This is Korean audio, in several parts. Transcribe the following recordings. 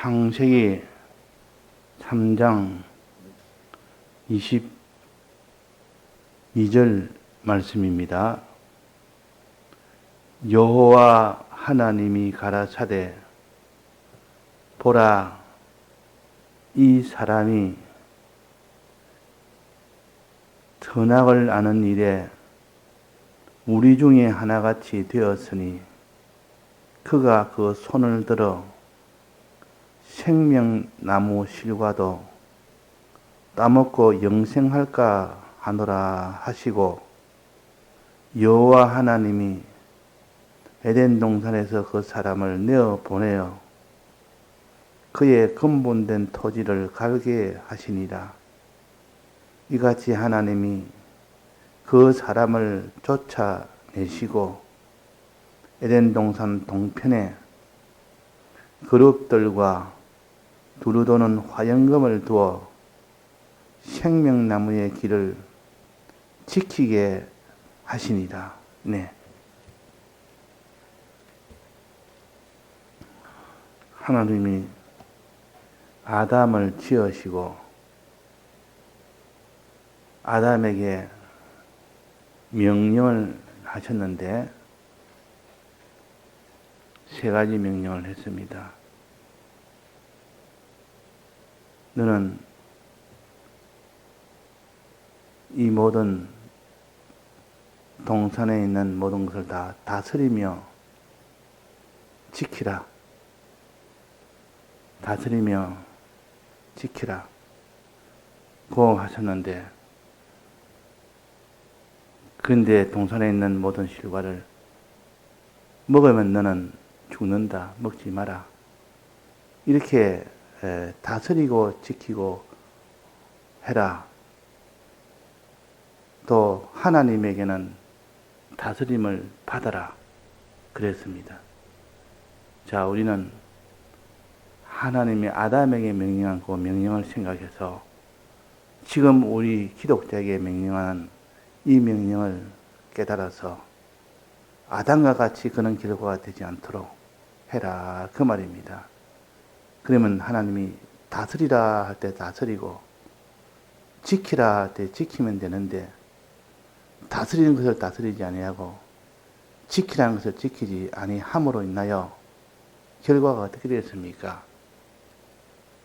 창세기 3장 22절 말씀입니다. 여호와 하나님이 가라사대 보라, 이 사람이 선악을 아는 일에 우리 중에 하나같이 되었으니 그가 그 손을 들어 생명나무 실과도 따먹고 영생할까 하노라 하시고, 여호와 하나님이 에덴 동산에서 그 사람을 내어 보내어 그의 근본된 토지를 갈게 하시니라. 이같이 하나님이 그 사람을 쫓아내시고 에덴 동산 동편에 그룹들과 두루도는 화영금을 두어 생명나무의 길을 지키게 하시니라. 네. 하나님이 아담을 지으시고 아담에게 명령을 하셨는데 세 가지 명령을 했습니다. 너는 이 모든 동산에 있는 모든 것을 다 다스리며 지키라. 다스리며 지키라. 고 하셨는데, 그런데 동산에 있는 모든 실과를 먹으면 너는 죽는다. 먹지 마라. 이렇게 다스리고 지키고 해라. 또 하나님에게는 다스림을 받아라. 그랬습니다. 자, 우리는 하나님이 아담에게 명령한 그 명령을 생각해서 지금 우리 기독자에게 명령하는 이 명령을 깨달아서 아담과 같이 그런 결과가 되지 않도록 해라. 그 말입니다. 그러면 하나님이 다스리라 할 때 다스리고 지키라 할 때 지키면 되는데, 다스리는 것을 다스리지 아니하고 지키라는 것을 지키지 아니함으로 인하여 결과가 어떻게 되었습니까?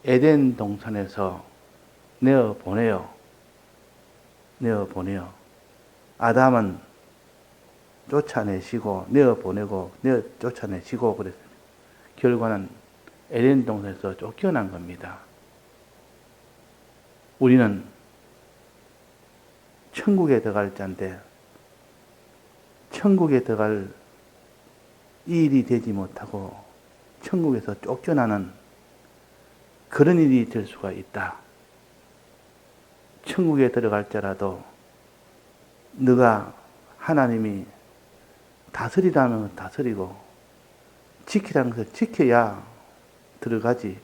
에덴 동산에서 내어 보내요. 아담은 쫓아내시고 내어 보내고 쫓아내시고 그랬습니다. 결과는 에덴 동산에서 쫓겨난 겁니다. 우리는 천국에 들어갈 자인데 천국에 들어갈 일이 되지 못하고 천국에서 쫓겨나는 그런 일이 될 수가 있다. 천국에 들어갈 자라도 너가 하나님이 다스리라면 다스리고 지키라는 것을 지켜야 들어가지.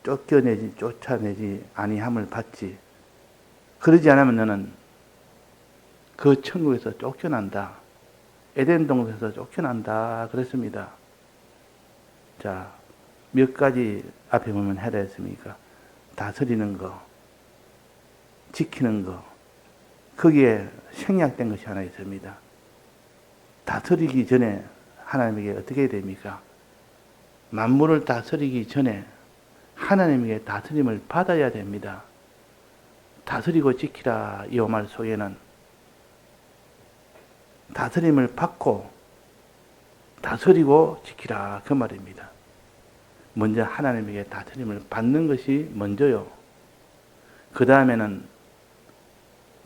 쫓아내지 아니함을 받지. 그러지 않으면 너는 그 천국에서 쫓겨난다. 에덴 동산에서 쫓겨난다. 그랬습니다. 자, 몇 가지 앞에 보면 해라 했습니까? 다스리는 거, 지키는 거, 거기에 생략된 것이 하나 있습니다. 다스리기 전에 하나님에게 어떻게 해야 됩니까? 만물을 다스리기 전에 하나님에게 다스림을 받아야 됩니다. 다스리고 지키라 이 말 속에는 다스림을 받고 다스리고 지키라 그 말입니다. 먼저 하나님에게 다스림을 받는 것이 먼저요. 그 다음에는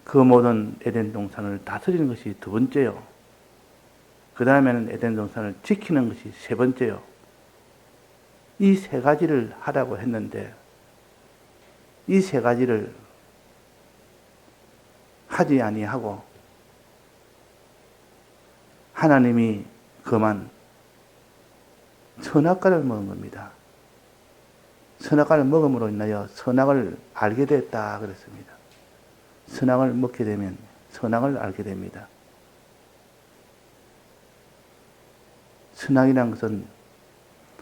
그 모든 에덴 동산을 다스리는 것이 두 번째요. 그 다음에는 에덴 동산을 지키는 것이 세 번째요. 이 세 가지를 하라고 했는데 이 세 가지를 하지 아니하고 하나님이 그만 선악과를 먹은 겁니다. 선악과를 먹음으로 인하여 선악을 알게 됐다 그랬습니다. 선악을 먹게 되면 선악을 알게 됩니다. 선악이라는 것은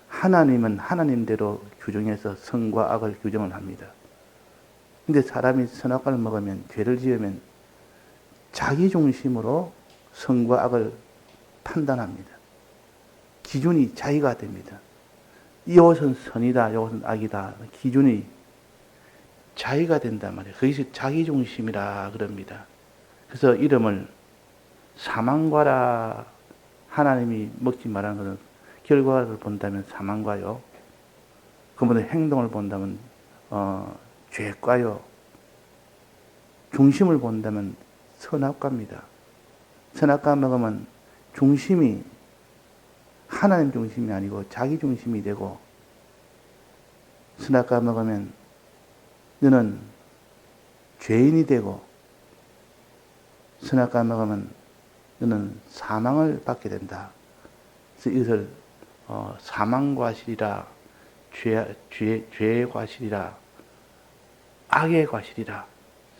하나님은 하나님대로 규정해서 선과 악을 규정을 합니다. 근데 사람이 선악과를 먹으면, 죄를 지으면 자기 중심으로 선과 악을 판단합니다. 기준이 자기가 됩니다. 이것은 선이다, 이것은 악이다. 기준이 자기가 된단 말이에요. 그것이 자기 중심이라 그럽니다. 그래서 이름을 사망과라, 하나님이 먹지 말라는 것은 결과를 본다면 사망과요. 그보다 행동을 본다면 죄과요. 중심을 본다면 선악과입니다. 선악과 먹으면 중심이 하나님 중심이 아니고 자기 중심이 되고, 선악과 먹으면 너는 죄인이 되고, 선악과 먹으면 너는 사망을 받게 된다. 그래서 이것을 사망과실이라, 죄의 과실이라, 악의 과실이라,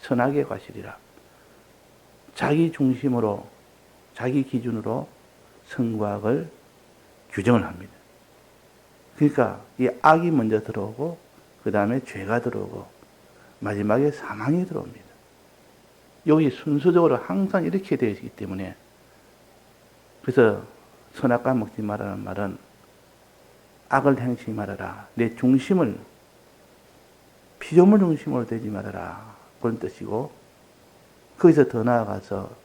선악의 과실이라, 자기 중심으로, 자기 기준으로 선과 악을 규정을 합니다. 그러니까 이 악이 먼저 들어오고, 그 다음에 죄가 들어오고, 마지막에 사망이 들어옵니다. 여기 순서적으로 항상 이렇게 되어 있기 때문에, 그래서 선악과 먹지 말라는 말은 악을 행치 말아라. 내 중심을 피조물 중심으로 되지 말아라. 그런 뜻이고, 거기서 더 나아가서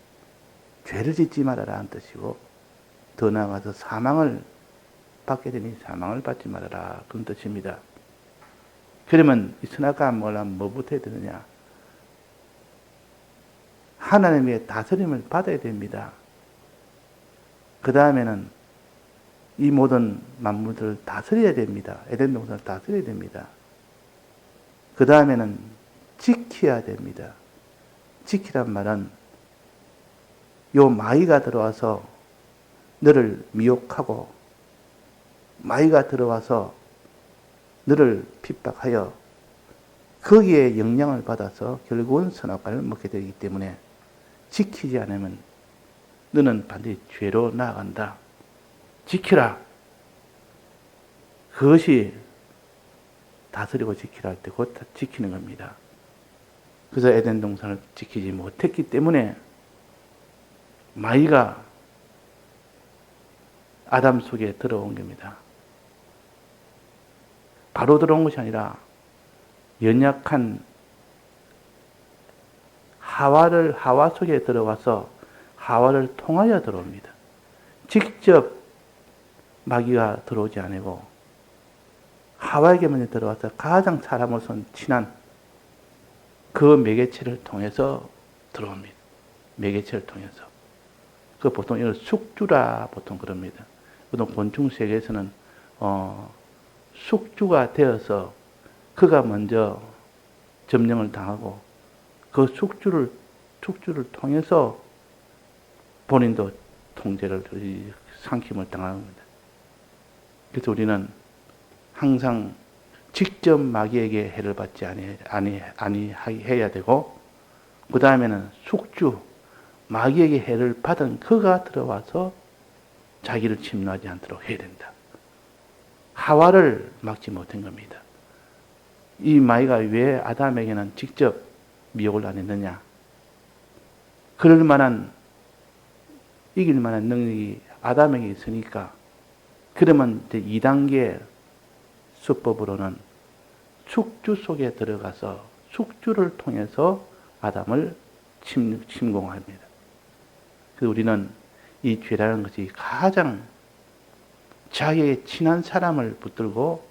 죄를 짓지 말아라 하는 뜻이고, 더 나아가서 사망을 받게 되니 사망을 받지 말아라. 그런 뜻입니다. 그러면 이 선악과 안 먹으려면 뭐부터 해야 되느냐? 하나님의 다스림을 받아야 됩니다. 그 다음에는 이 모든 만물들을 다스려야 됩니다. 에덴 동산을 다스려야 됩니다. 그 다음에는 지켜야 됩니다. 지키란 말은 요 마귀가 들어와서 너를 미혹하고, 마귀가 들어와서 너를 핍박하여 거기에 영향을 받아서 결국은 선악과를 먹게 되기 때문에 지키지 않으면 너는 반드시 죄로 나아간다. 지키라. 그것이 다스리고 지키라 할 때 곧 지키는 겁니다. 그래서 에덴 동산을 지키지 못했기 때문에 마귀가 아담 속에 들어온 겁니다. 바로 들어온 것이 아니라 연약한 하와 속에 들어가서 하와를 통하여 들어옵니다. 직접 마귀가 들어오지 않고 하와에게 먼저 들어와서 가장 사람으로서는 친한 그 매개체를 통해서 들어옵니다. 매개체를 통해서. 그 보통 이걸 숙주라 보통 그럽니다. 보통 곤충 세계에서는 숙주가 되어서 그가 먼저 점령을 당하고 그 숙주를 통해서 본인도 통제를, 삼킴을 당합니다. 그래서 우리는 항상 직접 마귀에게 해를 받지 아니해야 되고, 그 다음에는 숙주, 마귀에게 해를 받은 그가 들어와서 자기를 침노하지 않도록 해야 된다. 하와를 막지 못한 겁니다. 이 마귀가 왜 아담에게는 직접 미혹을 안 했느냐? 그럴 만한, 이길 만한 능력이 아담에게 있으니까, 그러면 이제 2단계 수법으로는 숙주 속에 들어가서 숙주를 통해서 아담을 침공합니다. 그래서 우리는 이 죄라는 것이 가장 자기에게 친한 사람을 붙들고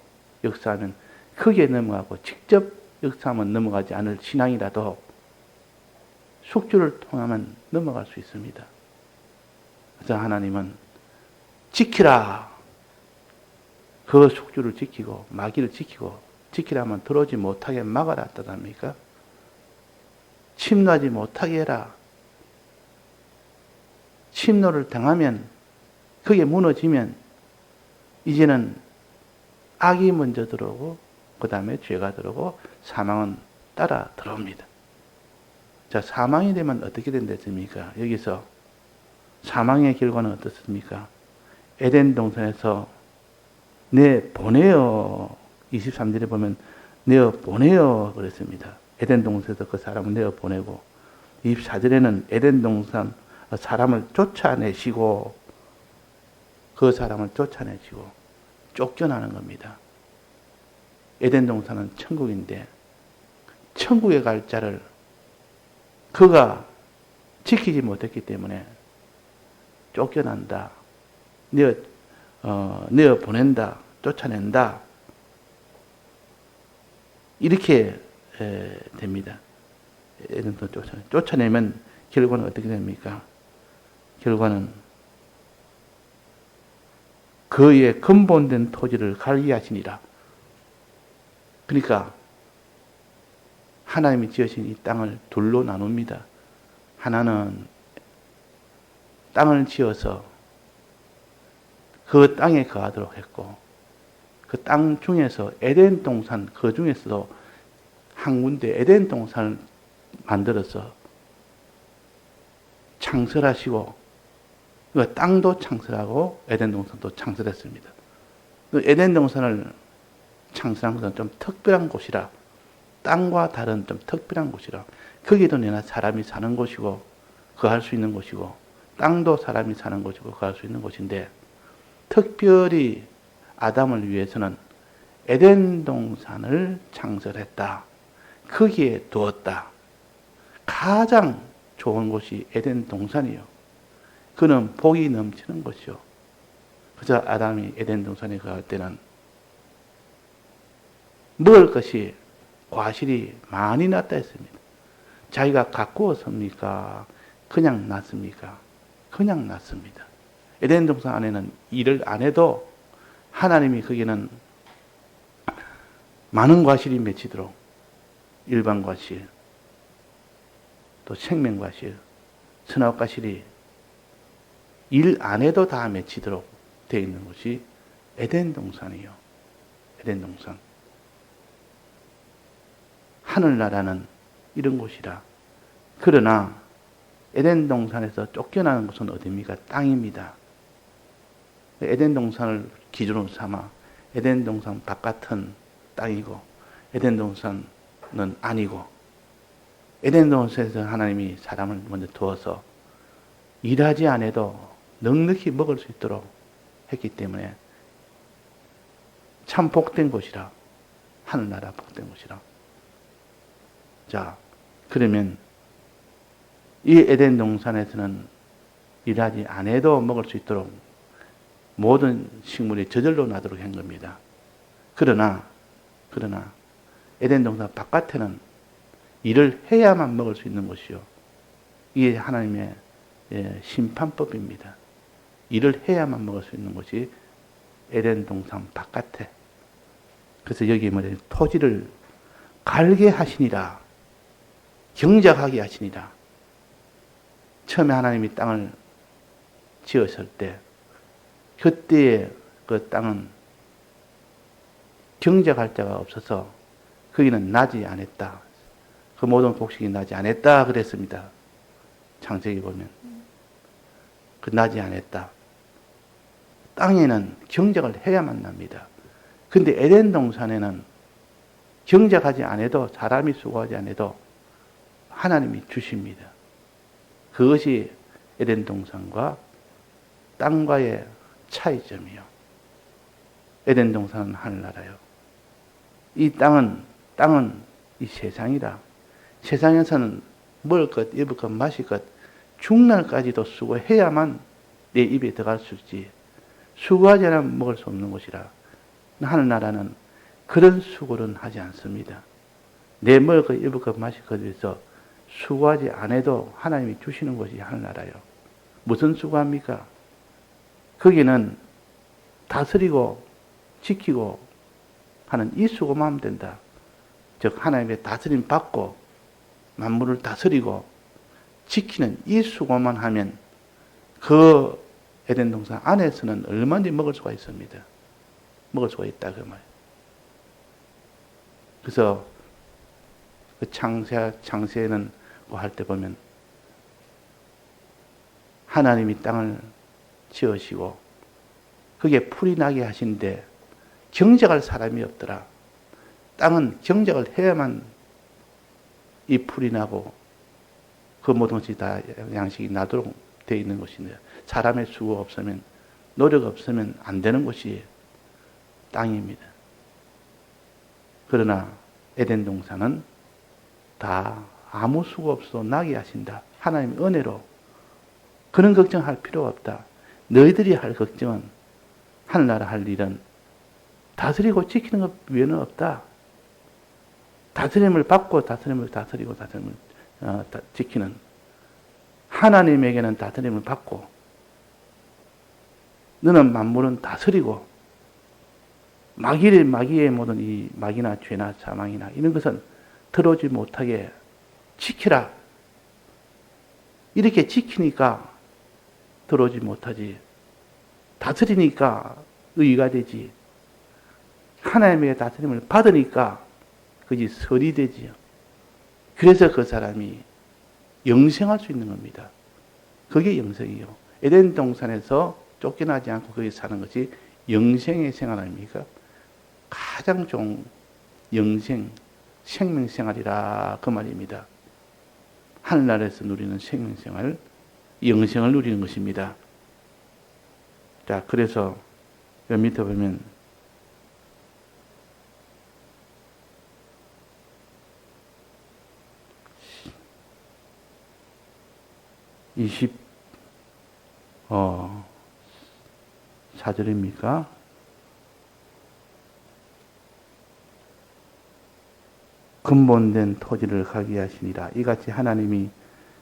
역사하면 크게 넘어가고, 직접 역사하면 넘어가지 않을 신앙이라도 숙주를 통하면 넘어갈 수 있습니다. 그래서 하나님은 지키라. 그 숙주를 지키고 마귀를 지키고, 지키라면 들어오지 못하게 막아라 뜻합니까? 침노하지 못하게 해라. 침노를 당하면, 그게 무너지면 이제는 악이 먼저 들어오고 그 다음에 죄가 들어오고 사망은 따라 들어옵니다. 자, 사망이 되면 어떻게 된댔습니까? 여기서 사망의 결과는 어떻습니까? 에덴 동산에서 내 보내어 23절에 보면 내어 보내어 그랬습니다. 에덴 동산에서 그 사람을 내어 보내고 24절에는 에덴 동산 사람을 쫓아내시고 그 사람을 쫓아내시고 쫓겨나는 겁니다. 에덴 동산은 천국인데 천국에 갈 자를 그가 지키지 못했기 때문에 쫓겨난다. 내어 보낸다. 쫓아낸다. 이렇게 됩니다. 에덴도 쫓아내면 결과는 어떻게 됩니까? 결과는 그의 근본된 토지를 갈게 하시니라. 그러니까 하나님이 지으신 이 땅을 둘로 나눕니다. 하나는 땅을 지어서 그 땅에 거하도록 했고 그 땅 중에서 에덴 동산 그 중에서도 한 군데 에덴 동산을 만들어서 창설하시고 그 땅도 창설하고 에덴 동산도 창설했습니다. 그 에덴 동산을 창설한 것은 좀 특별한 곳이라 땅과 다른 좀 특별한 곳이라 거기도 내나 사람이 사는 곳이고 거할 수 있는 곳이고 땅도 사람이 사는 곳이고 거할 수 있는 곳인데 특별히 아담을 위해서는 에덴 동산을 창설했다. 거기에 두었다. 가장 좋은 곳이 에덴 동산이요. 그는 복이 넘치는 곳이요. 그래서 아담이 에덴 동산에 거할 때는 먹을 것이 과실이 많이 났다 했습니다. 자기가 가꾸었습니까? 그냥 났습니까? 그냥 났습니다. 에덴 동산 안에는 일을 안 해도 하나님이 거기는 많은 과실이 맺히도록 일반 과실, 또 생명 과실, 선악 과실이 일 안 해도 다 맺히도록 되어 있는 곳이 에덴 동산이요. 에덴 동산. 하늘나라는 이런 곳이라. 그러나 에덴 동산에서 쫓겨나는 곳은 어디입니까? 땅입니다. 에덴 동산을 기준으로 삼아 에덴 동산 바깥은 땅이고 에덴 동산은 아니고 에덴 동산에서 하나님이 사람을 먼저 두어서 일하지 않아도 넉넉히 먹을 수 있도록 했기 때문에 참 복된 곳이라. 하늘나라 복된 곳이라. 자, 그러면 이 에덴 동산에서는 일하지 않아도 먹을 수 있도록 모든 식물이 저절로 나도록 한 겁니다. 그러나 에덴 동산 바깥에는 일을 해야만 먹을 수 있는 곳이요. 이게 하나님의 심판법입니다. 일을 해야만 먹을 수 있는 곳이 에덴 동산 바깥에. 그래서 여기 뭐냐, 토지를 갈게 하시니라. 경작하게 하시니라. 처음에 하나님이 땅을 지었을 때 그때의 그 땅은 경작할 자가 없어서 거기는 나지 않았다. 그 모든 곡식이 나지 않았다 그랬습니다. 창세기 보면 그 나지 않았다. 땅에는 경작을 해야만 납니다. 근데 에덴 동산에는 경작하지 않아도 사람이 수고하지 않아도 하나님이 주십니다. 그것이 에덴 동산과 땅과의 차이점이요. 에덴 동산은 하늘나라요. 이 땅은 이 세상이라. 세상에서는 먹을 것, 입을 것, 마실 것, 죽날까지도 수고해야만 내 입에 들어갈 수 있지. 수고하지 않으면 먹을 수 없는 것이라. 하늘나라는 그런 수고는 하지 않습니다. 내 먹을 것, 입을 것, 마실 것에 대해서 수고하지 않아도 하나님이 주시는 것이 하늘나라요. 무슨 수고합니까? 거기는 다스리고 지키고 하는 이 수고만 하면 된다. 즉 하나님의 다스림 받고 만물을 다스리고 지키는 이 수고만 하면 그 에덴 동산 안에서는 얼마든지 먹을 수가 있습니다. 먹을 수가 있다 그 말. 그래서 그 창세는 뭐 할 때 보면 하나님이 땅을 지으시고 그게 풀이 나게 하신데 경작할 사람이 없더라. 땅은 경작을 해야만 이 풀이 나고 그 모든 것이 다 양식이 나도록 되어 있는 것인데 사람의 수고 없으면 노력 없으면 안 되는 곳이 땅입니다. 그러나 에덴 동산은 다 아무 수고 없어 나게 하신다. 하나님의 은혜로 그런 걱정할 필요가 없다. 너희들이 할 걱정은 하늘나라 할 일은 다스리고 지키는 것 외에는 없다. 다스림을 받고 다스림을 다스리고 다스림을 지키는 하나님에게는 다스림을 받고 너는 만물은 다스리고 마귀의 모든 이 마귀나 죄나 사망이나 이런 것은 들어오지 못하게 지키라. 이렇게 지키니까 들어오지 못하지. 다스리니까 의가 되지. 하나님의 다스림을 받으니까 그것이 설이 되지요. 그래서 그 사람이 영생할 수 있는 겁니다. 그게 영생이요. 에덴 동산에서 쫓겨나지 않고 거기 사는 것이 영생의 생활 아닙니까? 가장 좋은 영생, 생명생활이라 그 말입니다. 하늘나라에서 누리는 생명생활, 영생을 누리는 것입니다. 자, 그래서 여 밑에 보면 4절입니까? 근본된 토지를 가게 하시니라. 이같이 하나님이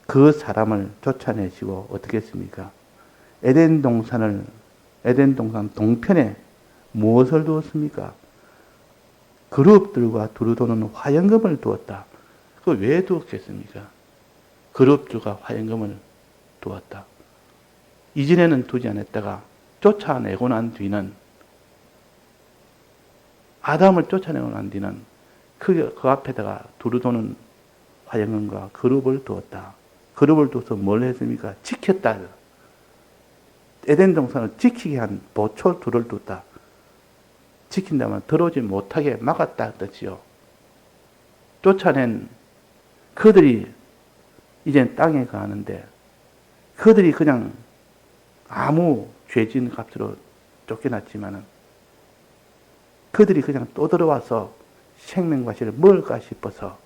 그 사람을 쫓아내시고 어떻게 했습니까? 에덴 동산 동편에 무엇을 두었습니까? 그룹들과 두루 도는 화영금을 두었다. 그거 왜 두었겠습니까? 그룹들과 화영금을 두었다. 이전에는 두지 않았다가 쫓아내고 난 뒤는 아담을 쫓아내고 난 뒤는 그 앞에다가 두루 도는 화영금과 그룹을 두었다. 그룹을 둬서 뭘 했습니까? 지켰다. 에덴 동산을 지키게 한 보초 둘을 뒀다. 지킨다면 들어오지 못하게 막았다 뜻이요. 쫓아낸 그들이 이젠 땅에 가는데 그들이 그냥 아무 죄진 값으로 쫓겨났지만은 그들이 그냥 또 들어와서 생명과실을 먹을까 싶어서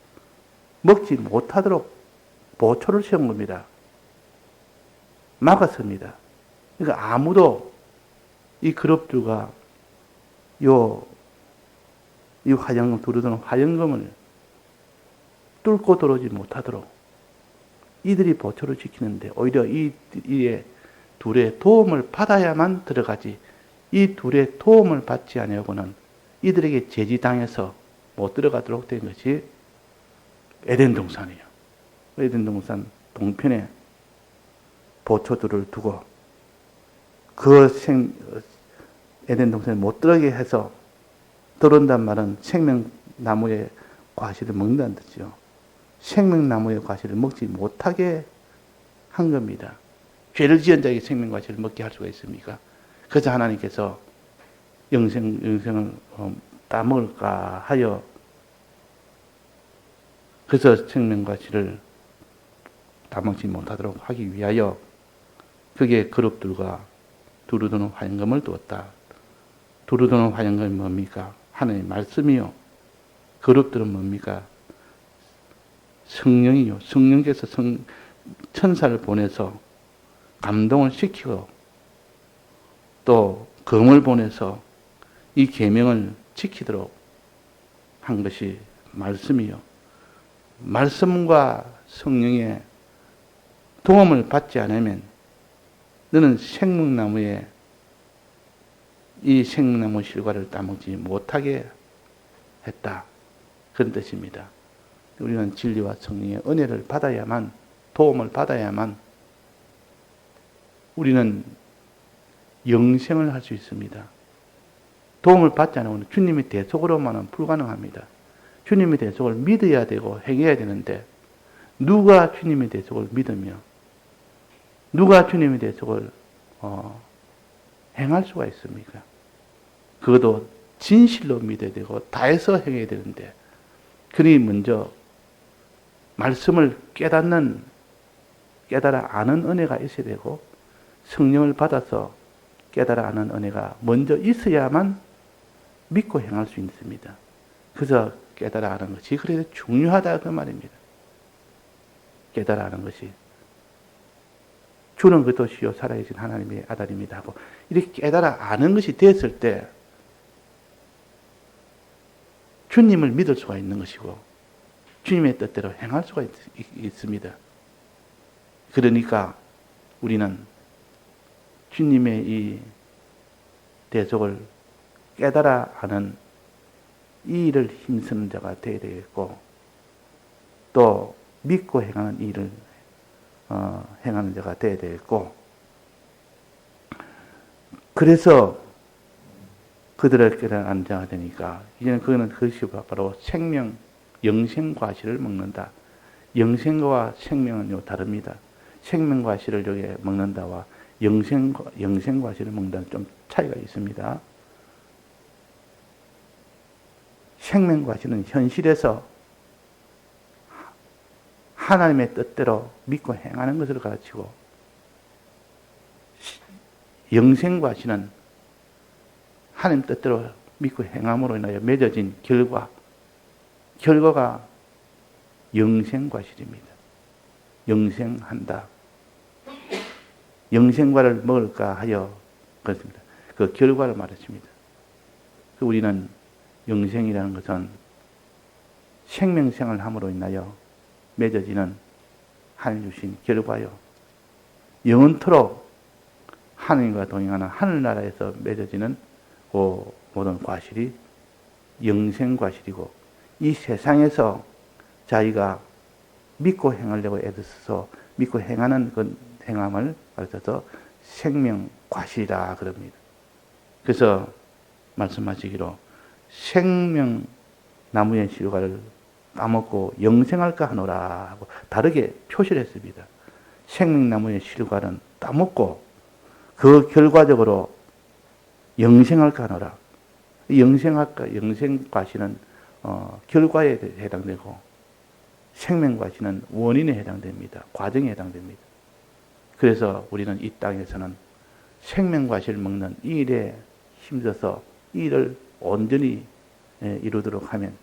먹지 못하도록 보초를 세운 겁니다. 막았습니다. 그러니까 아무도 이 그룹들과 이 화영금, 두루도는 화영금을 뚫고 들어오지 못하도록 이들이 보초를 지키는데 오히려 이의 둘의 도움을 받아야만 들어가지 이 둘의 도움을 받지 아니하고는 이들에게 제지당해서 못 들어가도록 된 것이 에덴 동산이에요. 에덴 동산 동편에 보초들을 두고 에덴 동산에 못 들어가게 해서 들어온단 말은 생명나무의 과실을 먹는다는 뜻이죠. 생명나무의 과실을 먹지 못하게 한 겁니다. 죄를 지은 자에게 생명과실을 먹게 할 수가 있습니까? 그래서 하나님께서 영생을 따먹을까 하여 그래서 생명과실을 따먹지 못하도록 하기 위하여 그게 그룹들과 두루도는 화영금을 두었다. 두루도는 화영금이 뭡니까? 하나님의 말씀이요. 그룹들은 뭡니까? 성령이요. 성령께서 천사를 보내서 감동을 시키고 또 검을 보내서 이 계명을 지키도록 한 것이 말씀이요. 말씀과 성령의 도움을 받지 않으면 너는 생명나무의 이 생명나무 실과를 따먹지 못하게 했다. 그런 뜻입니다. 우리는 진리와 성령의 은혜를 받아야만, 도움을 받아야만 우리는 영생을 할 수 있습니다. 도움을 받지 않으면 주님의 대속으로만은 불가능합니다. 주님의 대속을 믿어야 되고 행해야 되는데 누가 주님의 대속을 믿으며 누가 주님의 대속을 행할 수가 있습니까? 그것도 진실로 믿어야 되고 다해서 행해야 되는데, 그러니 먼저 말씀을 깨달아 아는 은혜가 있어야 되고, 성령을 받아서 깨달아 아는 은혜가 먼저 있어야만 믿고 행할 수 있습니다. 그래서 깨달아 아는 것이 그래도 중요하다 그 말입니다. 깨달아 아는 것이. 주는 그것이요 살아계신 하나님의 아들입니다 하고 이렇게 깨달아 아는 것이 됐을 때 주님을 믿을 수가 있는 것이고 주님의 뜻대로 행할 수가 있습니다. 그러니까 우리는 주님의 이 대속을 깨달아 아는 이 일을 힘쓰는 자가 되어야 되겠고, 또 믿고 행하는 일을 행하는 자가 되어야 되겠고, 그래서 그들을 깨달은 자가 되니까 이제는 그것이 바로 생명, 영생과실을 먹는다. 영생과 생명은 다릅니다. 생명과실을 여기에 먹는다와 영생과실을 먹는다는 좀 차이가 있습니다. 생명과실은 현실에서 하나님의 뜻대로 믿고 행하는 것을 가르치고, 영생과실은 하나님 뜻대로 믿고 행함으로 인하여 맺어진 결과가 영생과실입니다. 영생한다. 영생과를 먹을까 하여 그렇습니다. 그 결과를 말했습니다. 우리는 영생이라는 것은 생명생을 함으로 인하여 맺어지는 하나님 주신 결과요. 영원토록 하나님과 동행하는 하늘나라에서 맺어지는 그 모든 과실이 영생과실이고, 이 세상에서 자기가 믿고 행하려고 애써서 믿고 행하는 그 행함을 가르쳐서 생명과실이라 그럽니다. 그래서 말씀하시기로 생명나무의 실과를 따먹고 영생할까 하노라 하고 다르게 표시를 했습니다. 생명나무의 실과는 따먹고 그 결과적으로 영생할까 하노라. 영생과실은 결과에 해당되고, 생명과실은 원인에 해당됩니다. 과정에 해당됩니다. 그래서 우리는 이 땅에서는 생명과실 먹는 이 일에 힘써서 이 일을 온전히 이루도록 하면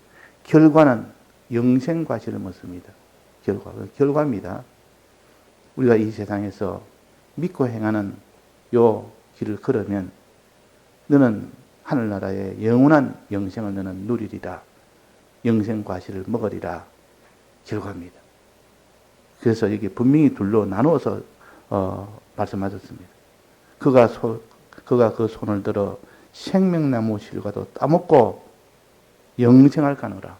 결과는 영생과실을 먹습니다. 결과입니다. 우리가 이 세상에서 믿고 행하는 요 길을 걸으면 너는 하늘나라의 영원한 영생을 너는 누리리라. 영생과실을 먹으리라. 결과입니다. 그래서 여기 분명히 둘로 나누어서 말씀하셨습니다. 그가 그 손을 들어 생명나무 실과도 따먹고 영생할까노라.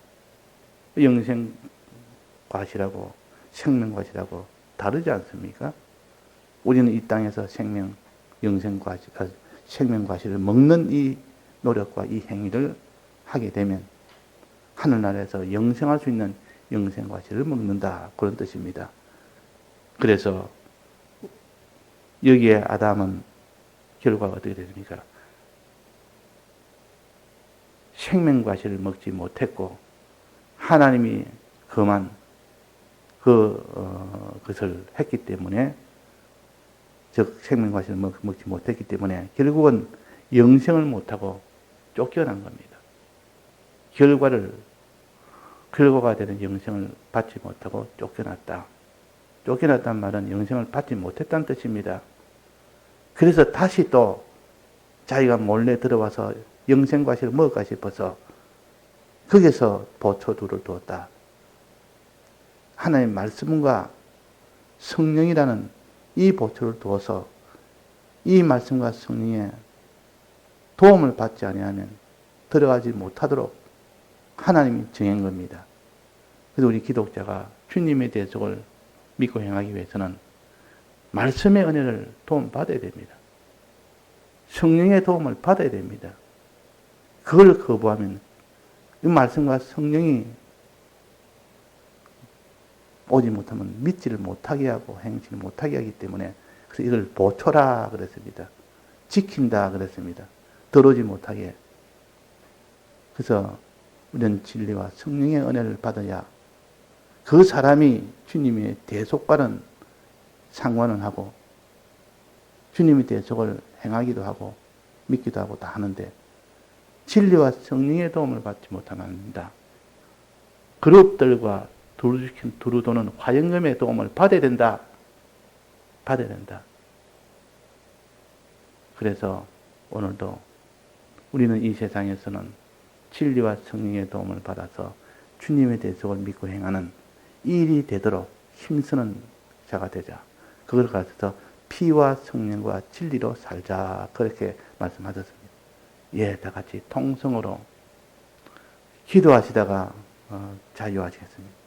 영생과실하고 생명과실하고 다르지 않습니까? 우리는 이 땅에서 생명과실을 먹는 이 노력과 이 행위를 하게 되면 하늘나라에서 영생할 수 있는 영생과실을 먹는다. 그런 뜻입니다. 그래서 여기에 아담은 결과가 어떻게 됩니까? 생명과실을 먹지 못했고 하나님이 그만 그것을 했기 때문에, 즉 생명과실을 먹지 못했기 때문에 결국은 영생을 못하고 쫓겨난 겁니다. 결과가 되는 영생을 받지 못하고 쫓겨났다. 쫓겨났단 말은 영생을 받지 못했다는 뜻입니다. 그래서 다시 또 자기가 몰래 들어와서 영생과실을 먹을까 싶어서 거기서 보초두를 두었다. 하나님의 말씀과 성령이라는 이 보초를 두어서 이 말씀과 성령의 도움을 받지 아니하면 들어가지 못하도록 하나님이 정한 겁니다. 그래서 우리 기독자가 주님의 대속을 믿고 행하기 위해서는 말씀의 은혜를 도움받아야 됩니다. 성령의 도움을 받아야 됩니다. 그걸 거부하면 이 말씀과 성령이 오지 못하면 믿지를 못하게 하고 행치를 못하게 하기 때문에, 그래서 이걸 보초라 그랬습니다. 지킨다 그랬습니다. 들어오지 못하게. 그래서 우리는 진리와 성령의 은혜를 받아야 그 사람이 주님의 대속과는 상관은 하고 주님의 대속을 행하기도 하고 믿기도 하고 다 하는데 진리와 성령의 도움을 받지 못하면 안 된다. 그룹들과 두루 도는 화영금의 도움을 받아야 된다. 받아야 된다. 그래서 오늘도 우리는 이 세상에서는 진리와 성령의 도움을 받아서 주님의 대속을 믿고 행하는 이 일이 되도록 힘쓰는 자가 되자. 그걸 가르쳐서 피와 성령과 진리로 살자. 그렇게 말씀하셨습니다. 예, 다 같이 통성으로 기도하시다가 자유하시겠습니다.